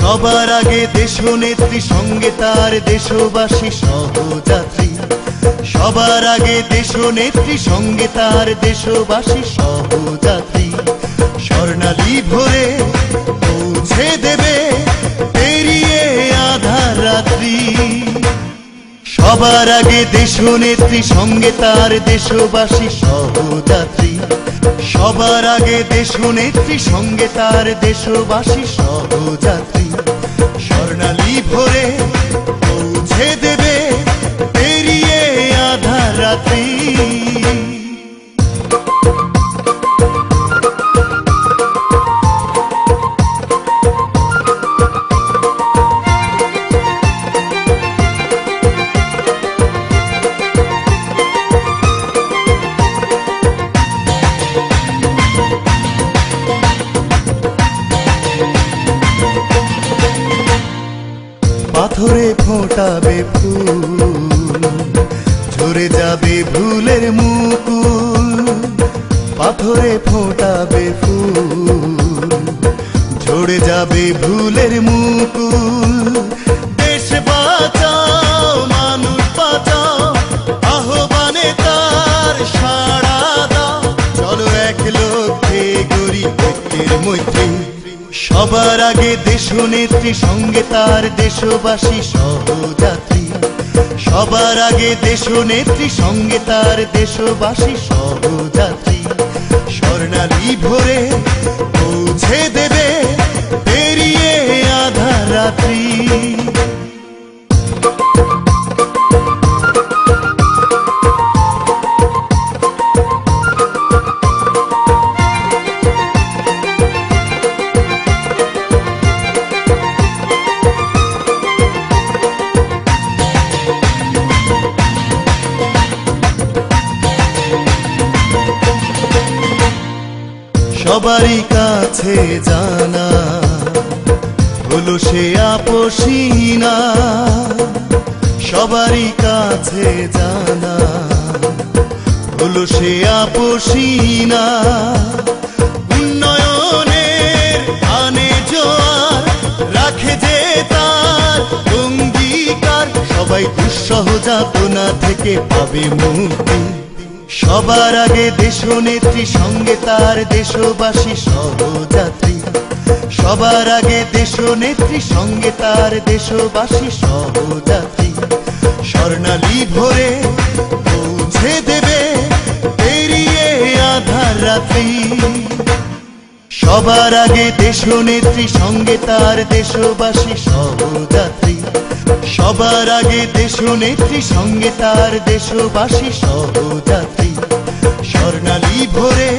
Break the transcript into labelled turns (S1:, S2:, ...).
S1: সবার আগে দেশনেত্রী সঙ্গে তার দেশবাসী সহযাত্রী। সবার আগে দেশনেত্রী সঙ্গে তার দেশবাসী সহযাত্রী। স্বর্ণালী ভোরে পৌঁছে দেবে পেরিয়ে আধার রাত্রি। সবার আগে দেশনেত্রী সঙ্গে তার দেশবাসী সহযাত্রী। সবার আগে দেশনেত্রী সঙ্গে তার দেশবাসী সহযাত্রী। স্বর্ণালী ভোরে পৌঁছে দেবে পেরিয়ে আধার রাত্রি। পাথরে ফোটাবে ফুল, ঝরে যাবে ভুলের মুকুল। পাথরে ফোটাবে ফুল, ঝরে যাবে ভুলের মুকুল। দেশ বাঁচাও, মানুষ বাঁচাও, আহ্বানে তার সাড়া দাও। চলো এক লক্ষ্যে গড়ি ঐক্যের মৈত্রী। সবার আগে দেশনেত্রী সঙ্গে তার দেশবাসী সহযাত্রী। সবার আগে দেশনেত্রী সঙ্গে তার দেশবাসী সহযাত্রী। স্বর্ণালী ভোরে পৌঁছে দেবে পেরিয়ে আধার রাত্রি। সবারই কাছে জানা হলো সে আপসী না। সবারই কাছে জানা হলো সে আপসী না। উন্নয়নের আনে জোয়ার রাখে যে তার অঙ্গীকার। সবাই দুঃসহ যাতনা থেকে পাবে মুক্তি। সবার আগে দেশনেত্রী সঙ্গে তার দেশবাসী সহযাত্রী। সবার আগে দেশনেত্রী সঙ্গে তার দেশবাসী সহযাত্রী। স্বর্ণালী ভোরে পৌঁছে দেবে পেরিয়ে আধার রাত্রি। সবার আগে দেশনেত্রী সঙ্গে তার দেশবাসী সহযাত্রী। সবার আগে দেশনেত্রী সঙ্গে তার দেশবাসী সহযাত্রী। স্বর্ণালী ভোরে